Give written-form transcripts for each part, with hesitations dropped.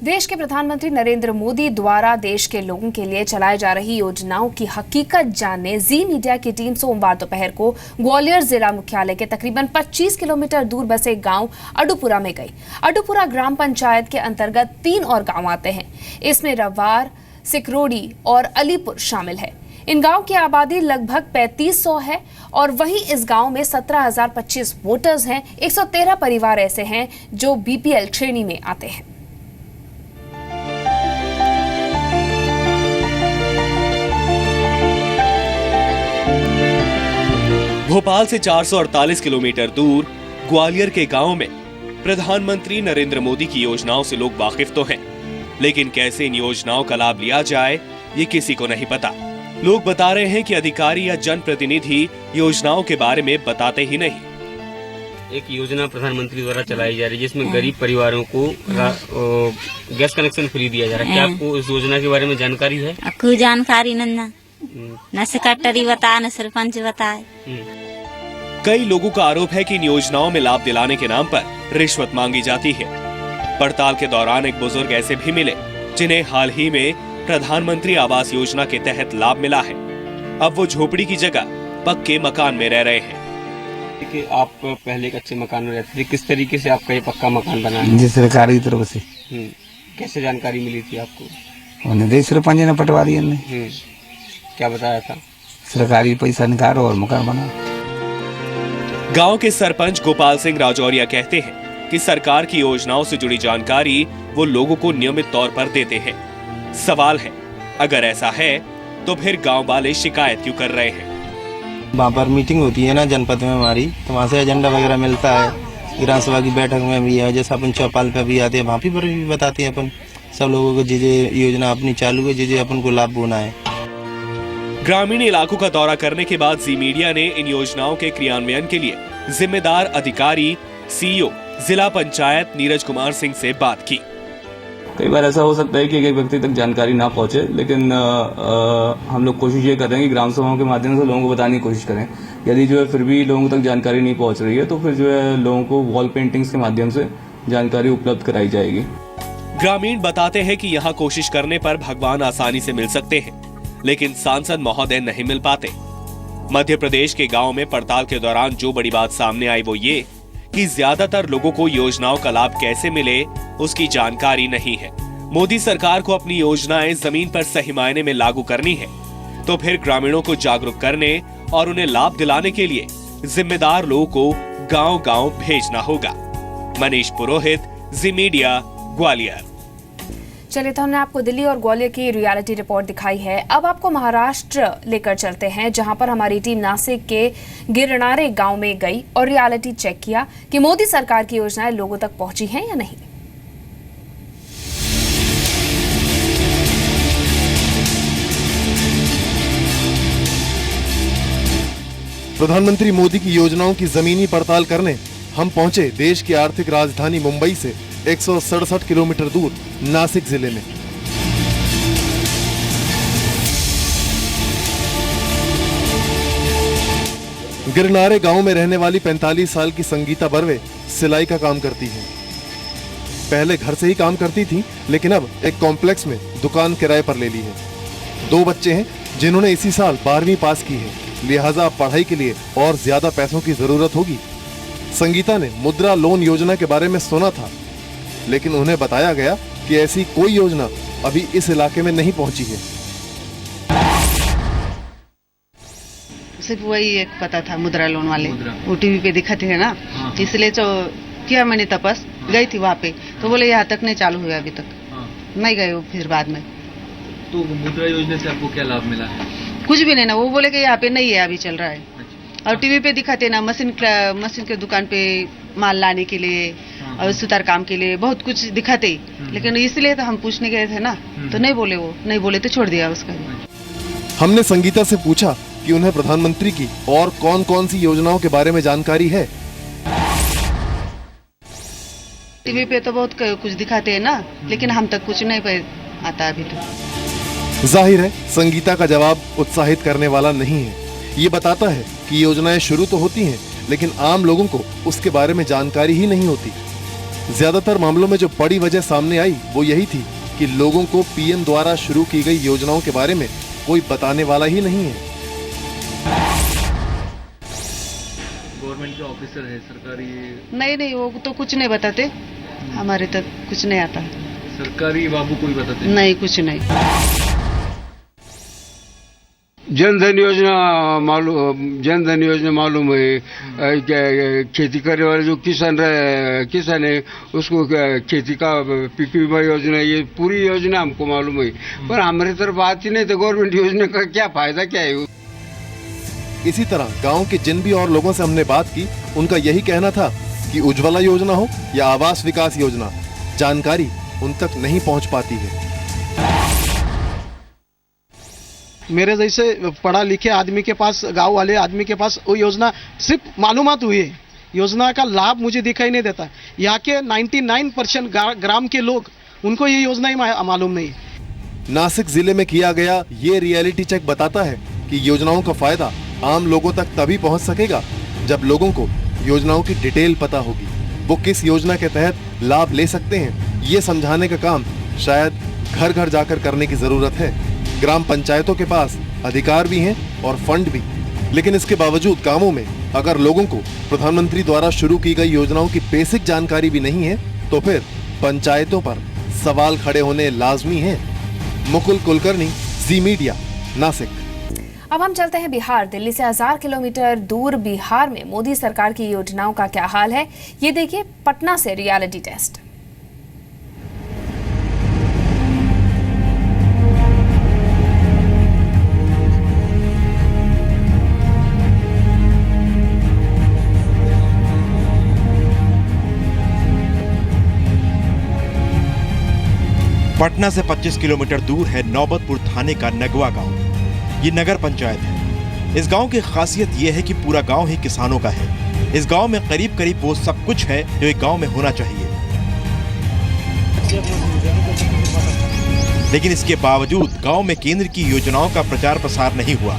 देश के प्रधानमंत्री नरेंद्र मोदी द्वारा देश के लोगों के लिए चलाई जा रही योजनाओं की हकीकत जानने जी मीडिया की टीम सोमवार दोपहर को ग्वालियर जिला मुख्यालय के तकरीबन 25 किलोमीटर दूर बसे गांव अडुपुरा में गई। अडुपुरा ग्राम पंचायत के अंतर्गत 3 और गांव आते हैं। इसमें रवार, सिकरोड़ी और अलीपुर शामिल है। इन गांव की आबादी लगभग 3500 है और वहीं इस गांव में 17,025 वोटर्स हैं। 113 परिवार ऐसे हैं जो बीपीएल श्रेणी में आते हैं। भोपाल से 448 किलोमीटर दूर ग्वालियर के गांव में प्रधानमंत्री नरेंद्र मोदी की योजनाओं से लोग वाकिफ तो हैं, लेकिन कैसे इन योजनाओं का लाभ लिया जाए ये किसी को नहीं पता। लोग बता रहे हैं कि अधिकारी या जनप्रतिनिधि योजनाओं के बारे में बताते ही नहीं। एक योजना प्रधानमंत्री द्वारा चलाई जा रही है जिसमें गरीब परिवारों को गैस कनेक्शन फ्री दिया जा रहा है। क्या आपको इस योजना के बारे में जानकारी है? कोई जानकारी न सेक्रेटरी बताए न सरपंच बताए। कई लोगों का आरोप है कि इन योजनाओं में लाभ दिलाने के नाम पर रिश्वत मांगी जाती है। पड़ताल के दौरान एक बुजुर्ग ऐसे भी मिले जिन्हें हाल ही में प्रधानमंत्री आवास योजना के तहत लाभ मिला है। अब वो झोपड़ी की जगह पक्के मकान में रह रहे हैं। कि आप पहले एक अच्छे मकान में रहते थे, किस तरीके से आपका ये पक्का मकान बना है? जी सरकारी तरफ से। कैसे जानकारी मिली थी आपको? उन्हें सरपंच ने पटवा दिया। क्या बताया था? सरकारी पैसा निकालो और मकान बना। गांव के सरपंच गोपाल सिंह राजौरिया कहते हैं कि सरकार की योजनाओं से जुड़ी जानकारी वो लोगों को नियमित तौर पर देते हैं। सवाल है, अगर ऐसा है तो फिर गांव वाले शिकायत क्यों कर रहे हैं? वहाँ पर मीटिंग होती है ना जनपद में हमारी, तो वहाँ से एजेंडा वगैरह मिलता है। ग्राम सभा की बैठक में भी है, जैसे अपन चौपाल पे भी आते हैं, वहाँ पर भी बताते हैं अपन सब लोगों को जे योजना अपनी चालू है, जे अपन को लाभ होना है। ग्रामीण इलाकों का दौरा करने के बाद जी मीडिया ने इन योजनाओं के क्रियान्वयन के लिए जिम्मेदार अधिकारी सीईओ जिला पंचायत नीरज कुमार सिंह से बात की। कई बार ऐसा हो सकता है कि एक व्यक्ति तक जानकारी ना पहुंचे, लेकिन हम लोग कोशिश ये कर रहे हैं कि ग्राम सभाओं के माध्यम से लोगों को बताने की कोशिश करें। यदि जो है फिर भी लोगों तक जानकारी नहीं पहुंच रही है तो फिर जो है लोगों को वॉल पेंटिंग्स के माध्यम से जानकारी उपलब्ध कराई जाएगी। ग्रामीण बताते हैं कि यहाँ कोशिश करने पर भगवान आसानी से मिल सकते हैं, लेकिन सांसद महोदय नहीं मिल पाते। मध्य प्रदेश के गांव में पड़ताल के दौरान जो बड़ी बात सामने आई वो ये कि ज्यादातर लोगों को योजनाओं का लाभ कैसे मिले उसकी जानकारी नहीं है। मोदी सरकार को अपनी योजनाएं जमीन पर सही मायने में लागू करनी है तो फिर ग्रामीणों को जागरूक करने और उन्हें लाभ दिलाने के लिए जिम्मेदार लोगों को गांव-गांव भेजना होगा। मनीष पुरोहित, जी मीडिया, ग्वालियर। चलिए, तो हमने आपको दिल्ली और ग्वालियर की रियलिटी रिपोर्ट दिखाई है। अब आपको महाराष्ट्र लेकर चलते हैं, जहां पर हमारी टीम नासिक के गिरनारे गांव में गई और रियलिटी चेक किया कि मोदी सरकार की योजनाएं लोगों तक पहुंची हैं या नहीं। प्रधानमंत्री मोदी की योजनाओं की जमीनी पड़ताल करने हम पहुंचे देश की आर्थिक राजधानी मुंबई से 167 किलोमीटर दूर नासिक जिले में। गिरनारे गांव में रहने वाली 45 साल की संगीता बर्वे सिलाई का काम करती हैं। पहले घर से ही काम करती थी, लेकिन अब एक कॉम्प्लेक्स में दुकान किराए पर ले ली है। 2 बच्चे हैं जिन्होंने इसी साल 12वीं पास की है, लिहाजा पढ़ाई के लिए और ज्यादा पैसों की जरूरत होगी। संगीता ने मुद्रा लोन योजना के बारे में सुना था, लेकिन उन्हें बताया गया कि ऐसी कोई योजना अभी इस इलाके में नहीं पहुंची है। सिर्फ वही एक पता था, मुद्रा लोन वाले, वो टीवी पे दिखाते हैं ना, इसलिए तो किया मैंने तपस। गई थी वहाँ पे तो बोले यहाँ तक नहीं चालू हुआ अभी तक। नहीं गए वो फिर बाद में। तो मुद्रा योजना से आपको क्या लाभ मिला है? कुछ भी नहीं ना, वो बोले कि यहाँ पे नहीं है, अभी चल रहा है। और टीवी पे दिखाते ना, मशीन के दुकान पे माल लाने के लिए और सुतार काम के लिए बहुत कुछ दिखाते, लेकिन इसलिए तो हम पूछने गए थे ना, तो नहीं बोले, वो नहीं बोले तो छोड़ दिया उसका। हमने संगीता से पूछा कि उन्हें प्रधानमंत्री की और कौन कौन सी योजनाओं के बारे में जानकारी है। टीवी पे तो बहुत कुछ दिखाते हैं ना, लेकिन हम तक कुछ नहीं आता अभी तो। जाहिर है संगीता का जवाब उत्साहित करने वाला नहीं है। ये बताता है कि योजनाएं शुरू तो होती हैं, लेकिन आम लोगों को उसके बारे में जानकारी ही नहीं होती। ज्यादातर मामलों में जो बड़ी वजह सामने आई वो यही थी कि लोगों को पीएम द्वारा शुरू की गई योजनाओं के बारे में कोई बताने वाला ही नहीं है। गवर्नमेंट के ऑफिसर है सरकारी, नहीं वो तो कुछ नहीं बताते, हमारे तक कुछ नहीं आता। सरकारी बाबू कोई बताते नहीं, कुछ नहीं। जन धन योजना मालूम है। खेती करने वाले जो किसान है उसको खेती का पीक बीमा योजना, ये पूरी योजना हमको मालूम है, पर हमारे तरफ बात ही नहीं। तो गवर्नमेंट योजना का क्या फायदा क्या है? इसी तरह गांव के जिन भी और लोगों से हमने बात की, उनका यही कहना था कि उज्ज्वला योजना हो या आवास विकास योजना, जानकारी उन तक नहीं पहुंच पाती है। मेरे जैसे पढ़ा लिखे आदमी के पास, गांव वाले आदमी के पास वो योजना सिर्फ मालूमात हुई है, योजना का लाभ मुझे दिखाई नहीं देता। यहाँ के 99% ग्राम के लोग, उनको ये योजना ही मालूम नहीं। नासिक जिले में किया गया ये रियलिटी चेक बताता है कि योजनाओं का फायदा आम लोगों तक तभी पहुंच सकेगा जब लोगों को योजनाओं की डिटेल पता होगी। वो किस योजना के तहत लाभ ले सकते हैं, ये समझाने का काम शायद घर घर जाकर करने की जरूरत है। ग्राम पंचायतों के पास अधिकार भी हैं और फंड भी, लेकिन इसके बावजूद गांवों में अगर लोगों को प्रधानमंत्री द्वारा शुरू की गई योजनाओं की बेसिक जानकारी भी नहीं है तो फिर पंचायतों पर सवाल खड़े होने लाजमी हैं। मुकुल कुलकर्णी, जी मीडिया, नासिक। अब हम चलते हैं बिहार। दिल्ली से 1000 किलोमीटर दूर बिहार में मोदी सरकार की योजनाओं का क्या हाल है, ये देखिए पटना से रियलिटी टेस्ट। पटना से 25 किलोमीटर दूर है नौबतपुर थाने का नगवा गांव। ये नगर पंचायत है। इस गांव की खासियत ये है कि पूरा गांव ही किसानों का है। इस गांव में करीब करीब वो सब कुछ है जो एक गांव में होना चाहिए, लेकिन इसके बावजूद गांव में केंद्र की योजनाओं का प्रचार प्रसार नहीं हुआ।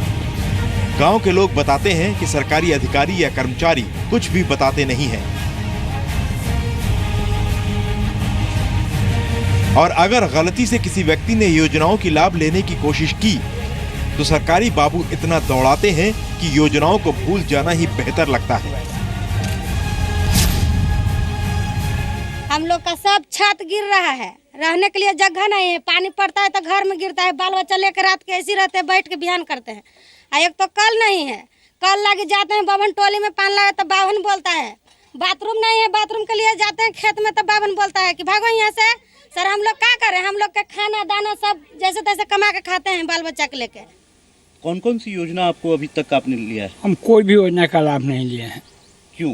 गांव के लोग बताते हैं कि सरकारी अधिकारी या कर्मचारी कुछ भी बताते नहीं हैं, और अगर गलती से किसी व्यक्ति ने योजनाओं की लाभ लेने की कोशिश की तो सरकारी बाबू इतना दौड़ाते हैं कि योजनाओं को भूल जाना ही बेहतर लगता है। हम लोग का सब छत गिर रहा है, रहने के लिए जगह नहीं है, पानी पड़ता है तो घर में गिरता है, बाल बच्चा लेकर रात के ऐसे रहते हैं, बैठ के बिहान करते हैं। एक तो कल नहीं है, कल लग जाते हैं बावन टोली में पानी लगा तो बावन बोलता है, बाथरूम नहीं है, बाथरूम के लिए जाते हैं खेत में तो बावन बोलता है कि भागो यहाँ से। सर हम लोग क्या करें, हम लोग का खाना दाना सब जैसे तैसे कमा के खाते हैं बाल बच्चा के लेके। कौन कौन सी योजना आपको अभी तक आपने लिया है? हम कोई भी योजना का लाभ नहीं लिए हैं। क्यों?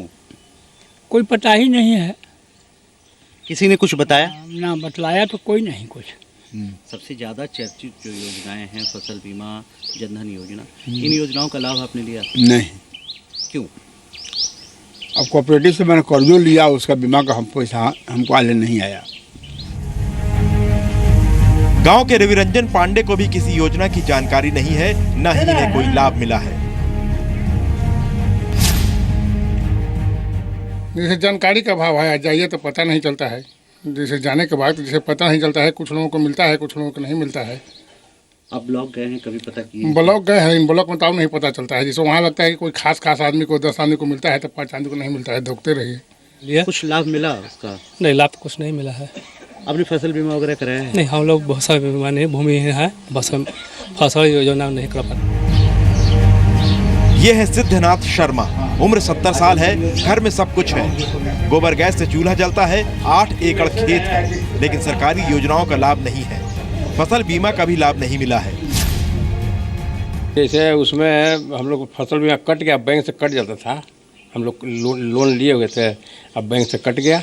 कोई पता ही नहीं है। किसी ने कुछ बताया? ना बतलाया तो कोई नहीं कुछ। सबसे ज्यादा चर्चित जो योजनाएं हैं फसल बीमा, जनधन योजना, इन योजनाओं का लाभ आपने लिया? नहीं। क्यों? अब कोऑपरेटिव से मैंने कर्जो लिया, उसका बीमा का हम पैसा हमको आले नहीं आया। गांव के रविरंजन पांडे को भी किसी योजना की जानकारी नहीं है, न ही इन्हें कोई लाभ मिला है। जैसे जानकारी का अभाव है, जाइए तो पता नहीं चलता है, जैसे जाने के बाद जैसे पता नहीं चलता है, कुछ लोगों को मिलता है, कुछ लोगों को नहीं मिलता है। अब ब्लॉक गए हैं, कभी पता किए? ब्लॉक गए हैं, इन ब्लॉक में तो नहीं पता चलता है। जैसे वहाँ लगता है कि कोई खास आदमी को 10 आदमी को मिलता है तो 5 आदमी को नहीं मिलता है, धोखते रहिए। कुछ लाभ मिला उसका? नहीं, लाभ तो कुछ नहीं मिला है। आपने फसल बीमा वगैरह कराया है? नहीं, हम लोग बहुत सारे बीमा नहीं, भूमि है, बस हम फसल योजना नहीं कर पाते। ये है सिद्धनाथ शर्मा, उम्र 70 साल है, घर में सब कुछ है, गोबर गैस से चूल्हा जलता है, 8 एकड़ खेत है, लेकिन सरकारी योजनाओं का लाभ नहीं है। फसल बीमा का भी लाभ नहीं मिला है। जैसे उसमें हम लोग फसल बीमा कट गया, बैंक से कट जाता था, हम लोग लोन लिए हुए थे, अब बैंक से कट गया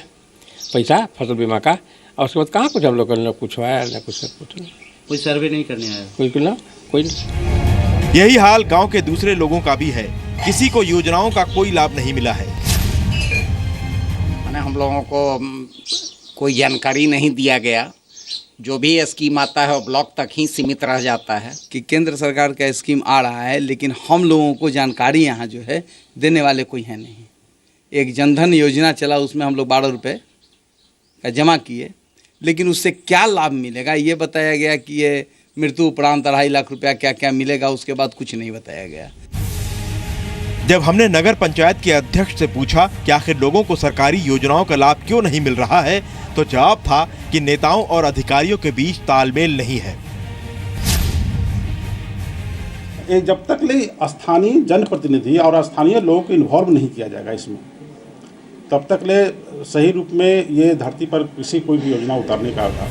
पैसा फसल बीमा का, और उसके बाद कहाँ कुछ हम लोग का कुछ आया ना कुछ नहीं। कोई सर्वे नहीं करने आया? कोई नहीं। यही हाल गांव के दूसरे लोगों का भी है, किसी को योजनाओं का कोई लाभ नहीं मिला है। हम लोगों को कोई जानकारी नहीं दिया गया, जो भी स्कीम आता है वो ब्लॉक तक ही सीमित रह जाता है। कि केंद्र सरकार का स्कीम आ रहा है, लेकिन हम लोगों को जानकारी यहाँ जो है देने वाले कोई है नहीं। एक जनधन योजना चला, उसमें हम लोग 12 रुपये का जमा किए, लेकिन उससे क्या लाभ मिलेगा ये बताया गया कि ये मृत्यु उपरांत 2.5 लाख रुपया क्या क्या मिलेगा, उसके बाद कुछ नहीं बताया गया। जब हमने नगर पंचायत के अध्यक्ष से पूछा कि आखिर लोगों को सरकारी योजनाओं का लाभ क्यों नहीं मिल रहा है, तो जवाब था कि नेताओं और अधिकारियों के बीच तालमेल नहीं है। जब तक ले स्थानीय जनप्रतिनिधि और स्थानीय लोगों को इन्वॉल्व नहीं किया जाएगा इसमें, तब तक ले सही रूप में ये धरती पर किसी कोई भी योजना उतारने का होगा।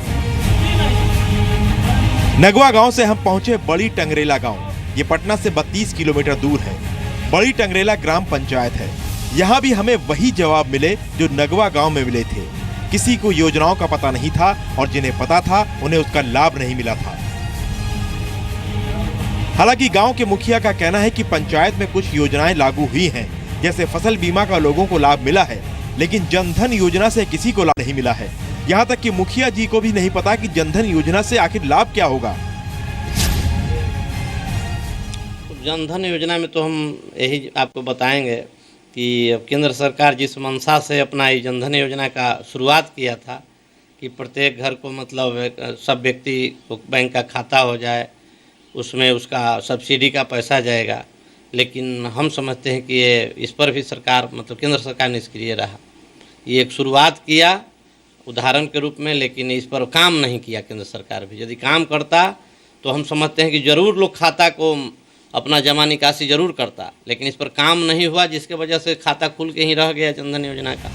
नगवा गांव से हम पहुंचे बड़ी टंगरेला गांव। ये पटना से 32 किलोमीटर दूर है। बड़ी टंगरेला ग्राम पंचायत है। यहाँ भी हमें वही जवाब मिले जो नगवा गांव में मिले थे। किसी को योजनाओं का पता नहीं था और जिन्हें पता था उन्हें उसका लाभ नहीं मिला था। हालांकि गांव के मुखिया का कहना है कि पंचायत में कुछ योजनाएं लागू हुई हैं, जैसे फसल बीमा का लोगों को लाभ मिला है, लेकिन जनधन योजना से किसी को लाभ नहीं मिला है। यहाँ तक कि मुखिया जी को भी नहीं पता कि जनधन योजना से आखिर लाभ क्या होगा। जनधन योजना में तो हम यही आपको बताएंगे कि अब केंद्र सरकार जिस मंशा से अपना ये जनधन योजना का शुरुआत किया था कि प्रत्येक घर को मतलब सब व्यक्ति को बैंक का खाता हो जाए, उसमें उसका सब्सिडी का पैसा जाएगा, लेकिन हम समझते हैं कि ये इस पर भी सरकार मतलब केंद्र सरकार निष्क्रिय रहा। ये एक शुरुआत किया उदाहरण के रूप में, लेकिन इस पर काम नहीं किया केंद्र सरकार भी। यदि काम करता तो हम समझते हैं कि जरूर लोग खाता को अपना जमा निकासी जरूर करता, लेकिन इस पर काम नहीं हुआ, जिसके वजह से खाता खुल के ही रह गया जनधन योजना का।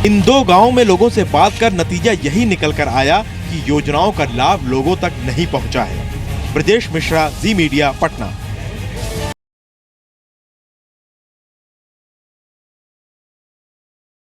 इन दो गांवों में लोगों से बात कर नतीजा यही निकल कर आया कि योजनाओं का लाभ लोगों तक नहीं पहुंचा है। ब्रजेश मिश्रा, जी मीडिया, पटना।